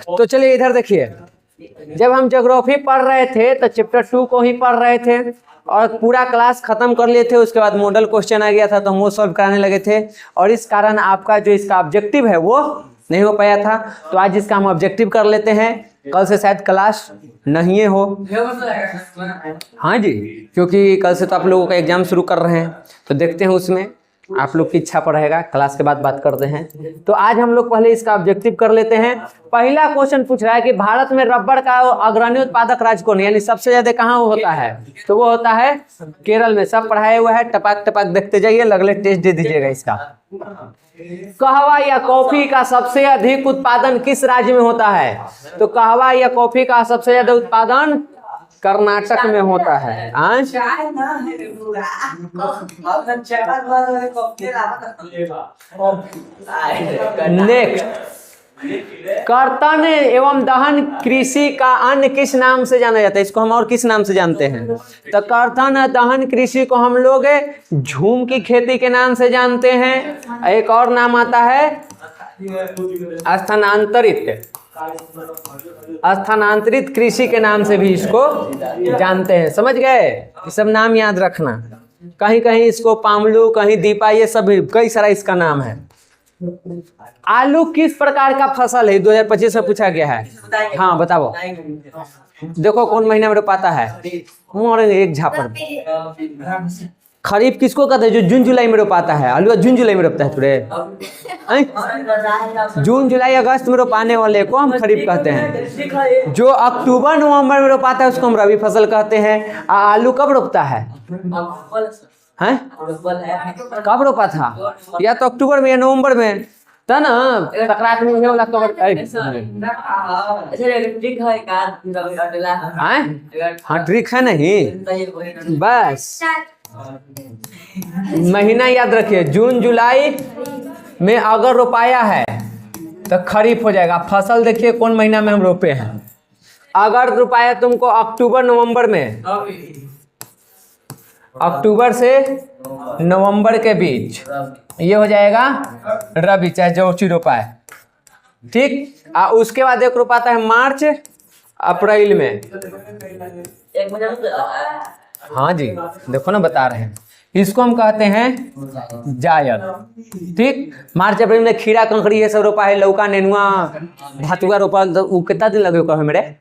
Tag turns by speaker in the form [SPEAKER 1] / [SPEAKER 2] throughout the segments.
[SPEAKER 1] तो चलिए इधर देखिए, जब हम ज्योग्राफी पढ़ रहे थे तो चैप्टर 2 को ही पढ़ रहे थे और पूरा क्लास खत्म कर लिए थे। उसके बाद मॉडल क्वेश्चन आ गया था तो हम वो सॉल्व कराने लगे थे और इस कारण आपका जो इसका ऑब्जेक्टिव है वो नहीं हो पाया था। तो आज इसका हम ऑब्जेक्टिव कर लेते हैं, कल से शायद क्लास नहीं हो। हाँ जी, क्योंकि कल से तो आप लोगों का एग्जाम शुरू कर रहे हैं, तो देखते हैं उसमें आप लोग की इच्छा पर रहेगा, क्लास के बाद बात करते हैं। तो आज हम लोग पहले इसका ऑब्जेक्टिव कर लेते हैं। पहला क्वेश्चन पूछ रहा है कि भारत में रबड़ का अग्रणी उत्पादक राज्य कौन है, यानी सबसे ज्यादा कहाँ वो होता है, तो वो होता है केरल में। सब पढ़ाया हुआ है, टपाक टपाक देखते जाइए, अगले टेस्ट दे दीजिएगा इसका। कहवा या कॉफी का सबसे अधिक उत्पादन किस राज्य में होता है, तो कहवा या कॉफी का सबसे ज्यादा उत्पादन कर्नाटक में होता है। नेक्स्ट, कर्तन एवं दहन कृषि का अन्य किस नाम से जाना जाता है, इसको हम और किस नाम से जानते हैं, तो कर्तन दहन कृषि को हम लोग झूम की खेती के नाम से जानते हैं। एक और नाम आता है स्थानांतरित कृषि के नाम से भी इसको जानते हैं। समझ गए, ये सब नाम याद रखना। कहीं कहीं इसको पामलू, कहीं दीपा, ये सब कई सारा इसका नाम है। आलू किस प्रकार का फसल है, 2025 में पूछा गया है। हाँ बताओ, देखो कौन महीना में रोपाता है। एक झापड़, खरीफ किसको कहते हैं, जो जून जुलाई में रोपाता है। आलू जून जुलाई में रोपता है तुरे, जून जुलाई अगस्त में रोपाने वाले को हम खरीफ कहते हैं। जो अक्टूबर नवंबर में रोपाता है उसको हम रबी फसल कहते हैं। आलू कब रोपता है, हैं कब रोपा था, या तो अक्टूबर में या नवंबर में था ना, तकरार में वाला तो हाँ ट्रिक है नहीं, बस महीना याद रखिए। जून जुलाई में अगर रोपाया है तो खरीफ हो जाएगा। फसल देखिए कौन महीना में हम रोपे हैं। अगर रोपाया तुमको अक्टूबर नवंबर में, अक्टूबर से नवंबर के बीच, ये हो जाएगा रबी, चाहे जो चीज रोपाए, ठीक। उसके बाद एक रोपाता है मार्च अप्रैल में। हाँ जी देखो ना, बता रहे हैं, इसको हम कहते हैं जायद, ठीक। मार्च अप्रैल में खीरा कंकड़ी ये सब रोपा है, लौका नेनुआ भातुआ रोपा, तो वो कितना दिन लगेगा मेरे,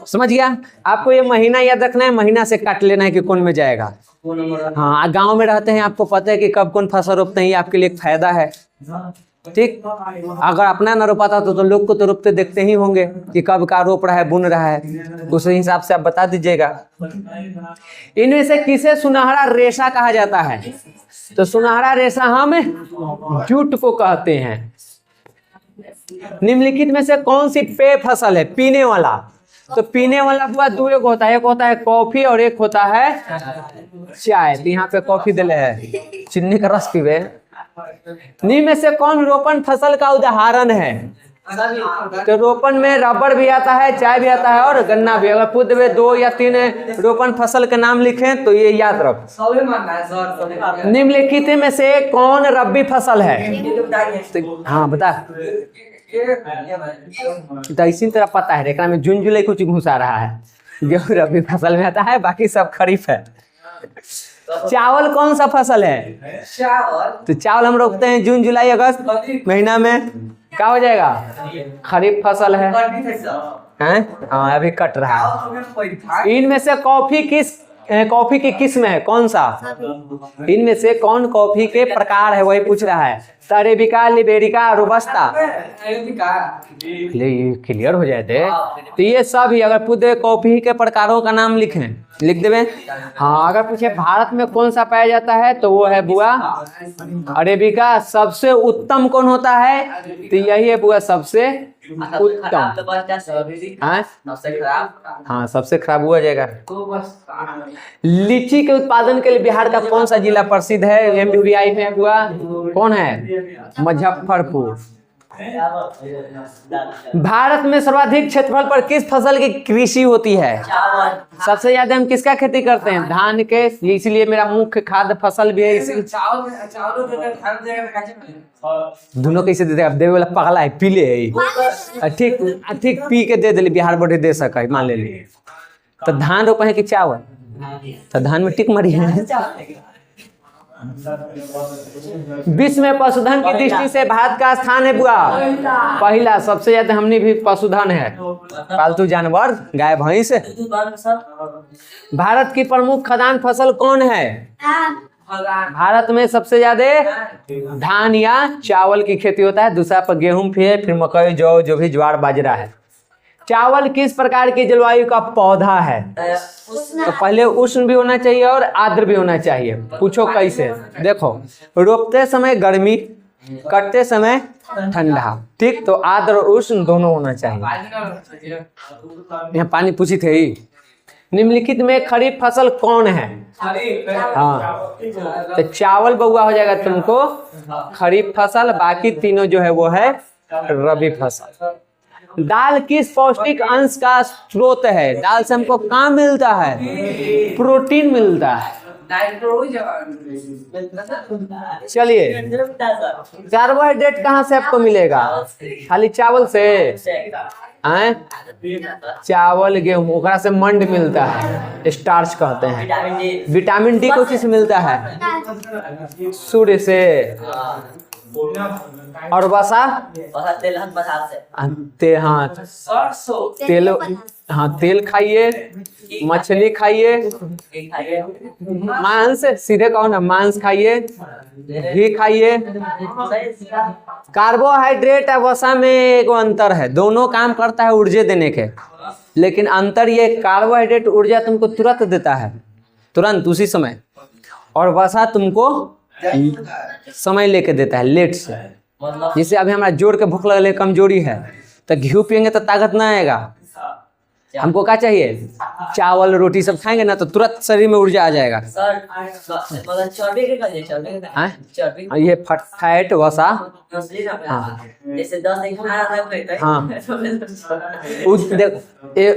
[SPEAKER 1] समझ गया। आपको ये महीना याद रखना है, महीना से काट लेना है कि कौन में जाएगा। हाँ गांव में रहते हैं, आपको पता है कि कब कौन फसल रोपते हैं, ये आपके लिए एक फायदा है, ठीक। अगर अपना ना रोपाता तो लोग को तो रोपते देखते ही होंगे कि कब का रोप रहा है, बुन रहा है, उस हिसाब से आप बता दीजिएगा। इनमें से किसे सुनहरा रेशा कहा जाता है, तो सुनहरा रेशा हम जूट को कहते हैं। निम्नलिखित में से कौन सी पेय फसल है, पीने वाला, तो पीने वाला हुआ दो एक होता है, एक होता है कॉफी और एक होता है चाय। तो यहाँ पे कॉफी दिले है, चीनी का रस पीवे। निम्न में से कौन रोपण फसल का उदाहरण है, तो रोपण में रबड़ भी आता है, चाय भी आता है और गन्ना भी। अगर पूछ देवे 2 या 3 रोपण फसल के नाम लिखें तो ये याद रखो। निम्नलिखित में से कौन रबी फसल है, हाँ बता, तो इसी तरह पता है, देखना में जून जुलाई कुछ घुसा रहा है, गेहूं रबी फसल में आता है, बाकी सब खरीफ है। चावल कौन सा फसल है, तो चावल हम रोपते हैं जून जुलाई अगस्त महीना में, क्या हो जाएगा, खरीफ फसल है, हैं? हाँ अभी कट रहा है। इनमें से कॉफी की किस्म है कौन सा, इनमें से कौन कॉफी के प्रकार है, वही पूछ रहा है। अरेबिका, लिबेरिका, रोबस्ता, क्लियर हो जाए थे। तो ये सब ही अगर पूछे कॉफी के प्रकारों का नाम लिख देवे। हाँ अगर पूछे भारत में कौन सा पाया जाता है तो वो है बुआ अरेबिका। सबसे उत्तम कौन होता है, तो यही है बुआ सबसे उत्तम। हाँ सबसे खराब हुआ जाएगा। लीची के उत्पादन के लिए बिहार का कौन सा जिला प्रसिद्ध है, MBBI में हुआ कौन है, मुजफ्फरपुर। भारत में सर्वाधिक क्षेत्रफल पर किस फसल की कृषि होती है? सबसे ज्यादा हम किसका खेती करते हैं? धान के, इसीलिए मेरा मुख्य खाद्य फसल भी है। इसी दोनों कैसे देते? अब देवे वाला पगला है, पी ले ठीक ठीक, पी के दे दिली, बिहार बोर्ड दे सका मान ले लिए। तो धान रोपे है कि चावल? तो धान में टिक मरी है। विश्व में पशुधन की दृष्टि से भारत का स्थान है बुआ पहला। सबसे ज्यादा हमने भी पशुधन है, पालतू जानवर, गाय भैंस। भारत की प्रमुख खाद्यान्न फसल कौन है? भारत में सबसे ज्यादा धान या चावल की खेती होता है, दूसरा पर गेहूं, फिर मकई, जौ, जो भी ज्वार बाजरा है। चावल किस प्रकार की जलवायु का पौधा है? तो पहले उष्ण भी होना चाहिए और आर्द्र भी होना चाहिए। पूछो कैसे? देखो, रोपते समय गर्मी, कटते समय ठंडा, ठीक? तो आर्द्र और उष्ण दोनों होना चाहिए। यहाँ पानी पूछी थे ही। निम्नलिखित में खरीफ फसल कौन है? हाँ, तो चावल बउआ हो जाएगा तुमको खरीफ फसल, बाकी तीनों जो है वो है रबी फसल। दाल किस पौष्टिक अंश का स्रोत है? दाल से हमको क्या मिलता है? प्रोटीन मिलता है। चलिए, कार्बोहाइड्रेट कहाँ से आपको मिलेगा? खाली चावल से? चावल, गेहूं, ओकरा से मंड मिलता है, स्टार्च कहते हैं। विटामिन डी को किस मिलता है? सूर्य से। और वसा तेल खाइए, मछली खाइए, मांस, सीधे कहो ना, मांस खाइए, घी खाइए। कार्बोहाइड्रेट और वसा में एक अंतर है, दोनों काम करता है ऊर्जा देने के, लेकिन अंतर ये, कार्बोहाइड्रेट ऊर्जा तुमको तुरंत देता है, तुरंत उसी समय, और वसा तुमको समय लेके देता है, लेट से। जैसे अभी हमारा जोर के भूख लगले, कमजोरी है, तो घी पियेंगे तो ताकत ना आएगा। हमको क्या चाहिए? चावल रोटी सब खाएंगे ना तो तुरंत शरीर में ऊर्जा आ जाएगा। ये फैट वसा,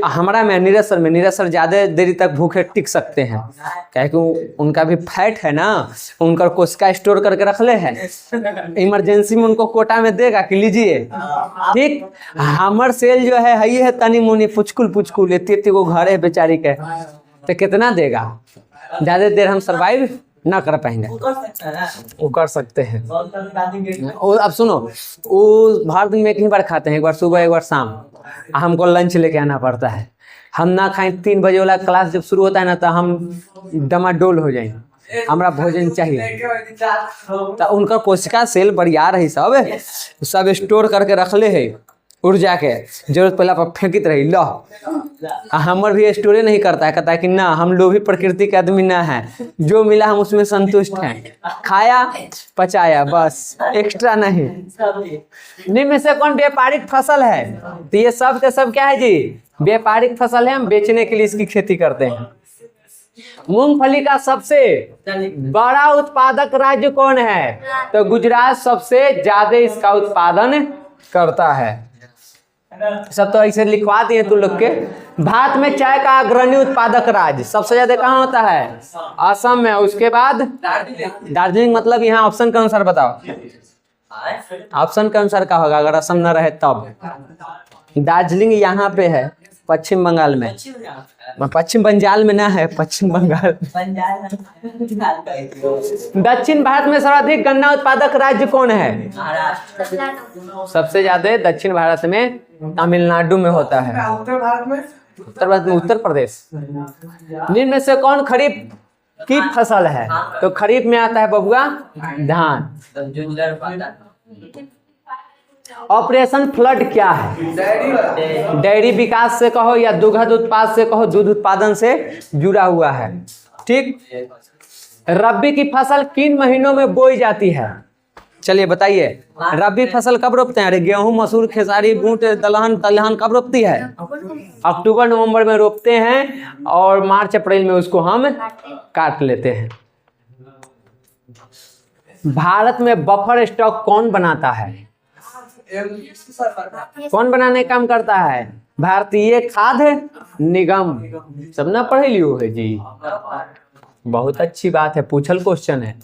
[SPEAKER 1] हमारा में निरसर ज्यादा देरी तक भूखे टिक सकते हैं, क्योंकि उनका भी फैट है ना, उनका कोशिका स्टोर करके रख ले है, इमरजेंसी में उनको कोटा में देगा कि लीजिए, ठीक। हमर सेल जो है तनी मुनी पुचकुल इतनी को घर है बेचारी के, तो कितना देगा? ज्यादा देर हम सरवाइव ना कर पाएंगे। वो कर सकते हैं। और अब सुनो, वो भारत में एक ही बार खाते हैं, एक बार सुबह एक बार शाम। हमको लंच लेके आना पड़ता है, हम ना खाएं 3 बजे वाला क्लास जब शुरू होता है ना, तो हम डमाडोल हो जाएंगे, हमारा भोजन चाहिए। तो उनका कोशिका सेल बढ़िया रही, सब स्टोर करके रख ले है, ऊर्जा के जरूरत पहला पर फेंकित रही लो। हमर भी स्टोरे नहीं करता है, कहता है कि ना, हम लोभी प्रकृति के आदमी ना है, जो मिला हम उसमें संतुष्ट हैं, खाया पचाया बस, एक्स्ट्रा नहीं। निम्न में से कौन व्यापारिक फसल है? तो ये सब के सब क्या है जी? व्यापारिक फसल है, हम बेचने के लिए इसकी खेती करते हैं। मूंगफली का सबसे बड़ा उत्पादक राज्य कौन है? तो गुजरात सबसे ज्यादा इसका उत्पादन करता है। सब तो ऐसे लिखवा दिए तुम लोग के। भारत में चाय का अग्रणी उत्पादक राज्य सबसे ज्यादा कहाँ होता है? असम में। उसके बाद दार्जिलिंग। मतलब यहाँ ऑप्शन के अनुसार बताओ, ऑप्शन के अनुसार क्या होगा अगर असम न रहे तब? दार्जिलिंग यहाँ पे है, पश्चिम बंगाल में। पश्चिम बंगाल में ना है, पश्चिम बंगाल। दक्षिण भारत में सर्वाधिक गन्ना उत्पादक राज्य कौन है? सबसे ज्यादा दक्षिण भारत में तमिलनाडु में होता है। उत्तर भारत में उत्तर प्रदेश। निम्न में से कौन खरीफ की फसल है? तो खरीफ में आता है बबुआ धान। ऑपरेशन फ्लड क्या है? डेयरी विकास से कहो या दुग्ध उत्पाद से कहो, दूध उत्पादन से जुड़ा हुआ है, ठीक। रबी की फसल किन महीनों में बोई जाती है? चलिए बताइए, रबी फसल कब रोपते हैं? अरे गेहूं, मसूर, खेसारी, बूट, दलहन कब रोपती है? अक्टूबर नवंबर में रोपते हैं और मार्च अप्रैल में उसको हम काट लेते हैं। भारत में बफर स्टॉक कौन बनाता है? कौन बनाने का काम करता है? भारतीय खाद्य निगम। सब ना पढ़े लियो है जी, बहुत अच्छी बात है, पूछल क्वेश्चन है।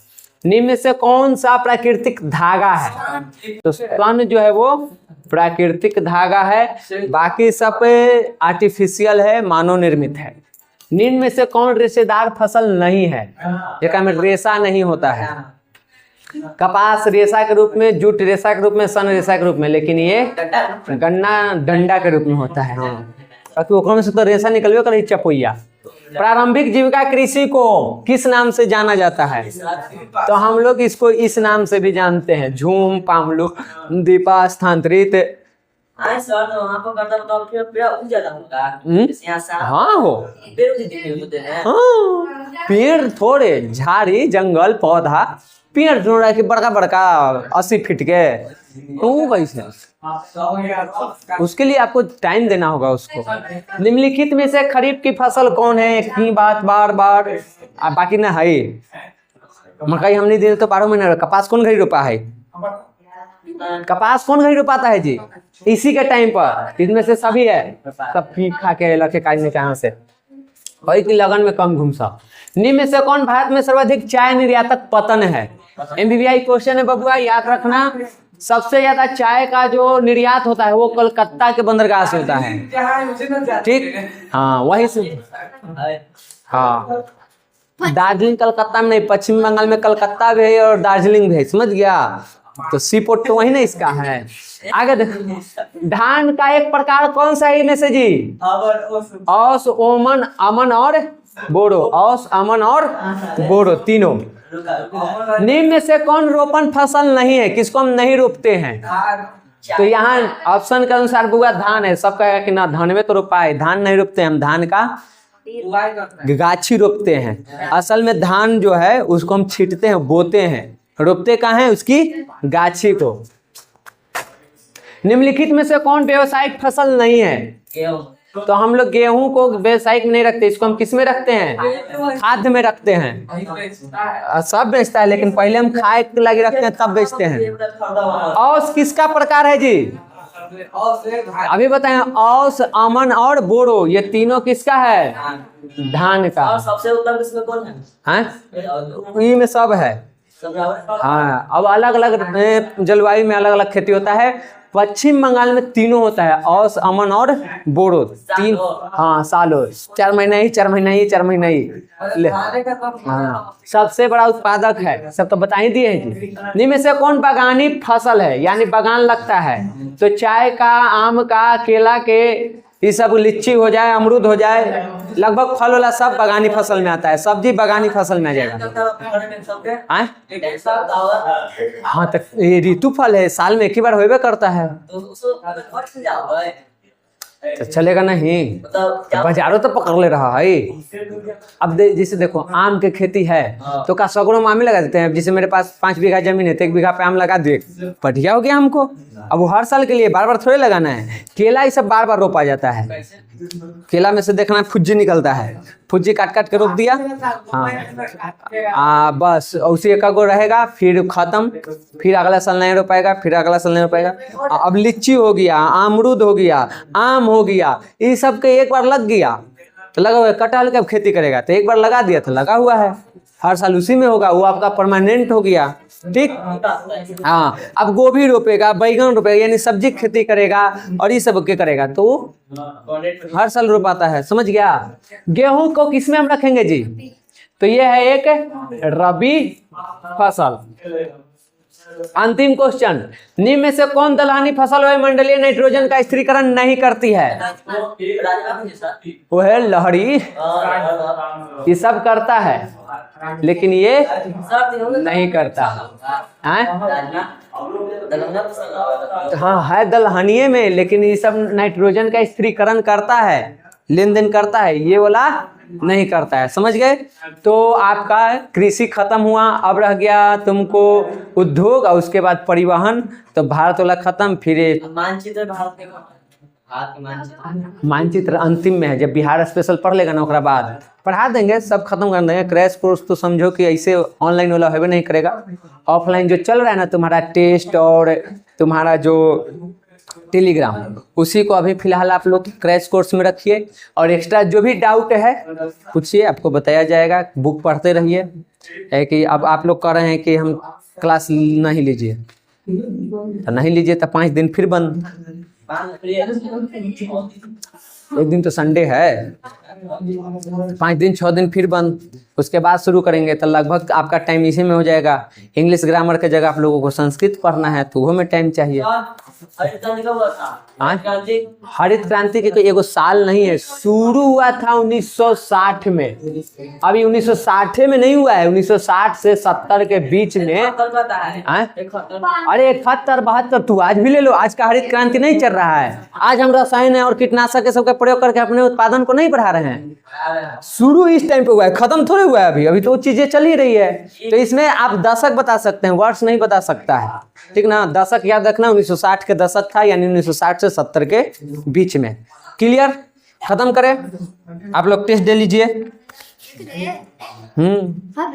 [SPEAKER 1] निम्न में से कौन सा प्राकृतिक धागा है? तो सन जो है वो प्राकृतिक धागा है, बाकी सब आर्टिफिशियल है, मानव निर्मित है। निम्न में से कौन रेशेदार फसल नहीं है? जेका में रेशा नहीं होता है। कपास रेशा के रूप में, जूट रेशा के रूप में, सन रेशा के रूप में, लेकिन ये गन्ना डंडा के रूप में होता है। हाँ, बाकी ओकरा में से तो रेशा निकलवे कर चपोइया। प्रारंभिक जीविका कृषि को किस नाम से जाना जाता है? तो हम लोग इसको इस नाम से भी जानते हैं, झूम, पामलू, दीपा, स्थानांतरित। हाँ हो, हाँ, पेड़ थोड़े, झाड़ी, जंगल, पौधा, पेड़ जोड़ा के बड़का बड़का 80 फीट के, तो कैसे? उसके लिए आपको टाइम देना होगा उसको। निम्नलिखित में से खरीफ की फसल कौन है? एक ही बात बार बार, बाकी ना है। मकई हमने दिन तो 12 महीना। कपास कौन घड़ी रोपा है? कपास कौन घड़ी रोपाता है जी? इसी के टाइम पर। इसमें से सभी है, सब पी खा के लखे काटने कहाँ से, कोई की लगन में कम घूमसा। निम्न में से कौन भारत में सर्वाधिक चाय निर्यातक पतन है? MBBI क्वेश्चन है बबुआ, याद रखना। सबसे ज्यादा चाय का जो निर्यात होता है वो कलकत्ता के बंदरगाह से होता है, ठीक? हाँ, वही से। हाँ, दार्जिलिंग कलकत्ता में नहीं, पश्चिम बंगाल में कलकत्ता भी है और दार्जिलिंग भी है, समझ गया? तो सी पोर्ट तो वही ना इसका है। आगे देखो, धान का एक प्रकार कौन सा है इनमें से जी? औस, ओमन, अमन और बोरो। औस, अमन और बोरो, तीनों। निम्न में से कौन रोपण फसल नहीं है? किसको हम नहीं रोपते हैं? तो यहाँ ऑप्शन के अनुसार बुआ धान है, सब कहेगा कि ना धान में तो रोपा है। धान नहीं रोपते, हम धान का गाछी रोपते हैं। असल में धान जो है उसको हम छींटते हैं, बोते हैं। रोपते कहाँ है? उसकी गाछी को। निम्नलिखित में से कौन व्यावसायिक फसल नहीं है? तो हम लोग गेहूं को व्यावसायिक में नहीं रखते, इसको हम किस में रखते हैं? खाद्य में रखते हैं। सब बेचता है, लेकिन पहले हम खाए के लगे रखते हैं, तब बेचते हैं। औस किसका प्रकार है जी? अभी बताएं। औस, अमन और बोरो, ये तीनों किसका है? धान का।
[SPEAKER 2] सबसे उत्तम किसमें कौन है?
[SPEAKER 1] ये में सब है। हाँ, अब अलग अलग जलवायु में अलग अलग खेती होता है। पश्चिम बंगाल में तीनों होता है, औस, अमन और बोरो, तीन। हाँ, सालों, 4 महीना ही, 4 महीना ही, 4 महीना ही। हाँ, सबसे बड़ा उत्पादक है, सब तो बता ही दिए हैं जी। निम्न में से कौन बागानी फसल है, यानी बागान लगता है? तो चाय का, आम का, केला के, ये सब, लीची हो जाए, अमरूद हो जाए, लगभग फल वाला सब बागानी फसल में आता है। सब्जी बागानी फसल में आ जाएगा। हाँ, तो ये ऋतु फल है, साल में एक ही बार होबे करता है, तो चलेगा नहीं? बाजारों तो पकड़ ले रहा है। अब जैसे देखो, आम की खेती है तो का सगड़ों आम लगा देते हैं। जैसे मेरे पास 5 बीघा जमीन है तो 1 बीघा पे आम लगा दिए, बढ़िया हो गया हमको। अब वो हर साल के लिए बार बार थोड़े लगाना है। केला ये सब बार बार रोपा जाता है। केला में से देखना फुज्जी निकलता है, फुज्जी काट काट के रोप दिया। हाँ, बस उसी एक गो रहेगा, फिर खत्म, फिर अगला साल नहीं रोपाएगा, फिर अगला साल नहीं रोपाएगा। अब लीची हो गया, अमरूद हो गया, आम हो गया, ये सब के एक बार लग गया तो लगा हुआ है। कटहल का खेती करेगा तो एक बार लगा दिया तो लगा हुआ है, हर साल उसी में होगा, वो आपका परमानेंट हो गया, ठीक? हाँ, अब गोभी रोपेगा, बैगन रोपेगा, यानी सब्जी खेती करेगा और ये सब के करेगा तो हर साल रोपाता है, समझ गया? गेहूं को किसमें हम रखेंगे जी? तो ये है एक रबी फसल। अंतिम क्वेश्चन, निम्न में से कौन दलहनी फसल वायुमंडलीय नाइट्रोजन का स्थिरीकरण नहीं करती है? वो है लहरी, ये सब करता है लेकिन ये नहीं करता। हाँ, है दलहनिये में, लेकिन ये सब नाइट्रोजन का स्थिरीकरण करता है, लेन देन करता है, ये वाला नहीं करता है, समझ गए? तो आपका कृषि खत्म हुआ, अब रह गया तुमको उद्योग और उसके बाद परिवहन। तो भारत वाला खत्म, फिर
[SPEAKER 2] मानचित्र भारत
[SPEAKER 1] मानचित्र अंतिम में है, जब बिहार स्पेशल पढ़ लेगा ना ओकरा बाद पढ़ा देंगे, सब खत्म कर देंगे। क्रैश कोर्स तो समझो कि ऐसे ऑनलाइन वाला होबे नहीं करेगा। ऑफलाइन जो चल रहा है ना तुम्हारा टेस्ट और तुम्हारा जो टेलीग्राम, उसी को अभी फिलहाल आप लोग क्रैश कोर्स में रखिए। और एक्स्ट्रा जो भी डाउट है पूछिए, आपको बताया जाएगा। बुक पढ़ते रहिए। है कि अब आप लोग कह रहे हैं कि हम क्लास नहीं लीजिए, तो नहीं लीजिए तो 5 दिन फिर बंद। एक दिन तो संडे है, 5 दिन 6 दिन फिर बंद, उसके बाद शुरू करेंगे तो लगभग आपका टाइम इसी में हो जाएगा। इंग्लिश ग्रामर के जगह आप लोगों को संस्कृत पढ़ना है तो वो में टाइम चाहिए। हरित क्रांति के कोई एगो साल नहीं है, शुरू हुआ था 1960 में। अभी 1960 में नहीं हुआ है, 1960 से 70 के बीच में। अरे 71 72 तू आज भी ले लो, आज का हरित क्रांति नहीं चल रहा है। आज हम रसायन और कीटनाशक के सबका प्रयोग करके अपने उत्पादन को नहीं बढ़ा रहे हैं। शुरू इस टाइम पे हुआ है, खत्म थोड़े हुआ है अभी तो वो चीजें चल ही रही है। तो इसमें आप दशक बता सकते हैं, वर्ष नहीं बता सकता है, ठीक ना। दशक याद रखना, 1960 के दशक था, यानी 1960 से 70 के बीच में। क्लियर? खत्म करें, आप लोग टेस्ट दे लीजिए।
[SPEAKER 3] हाँ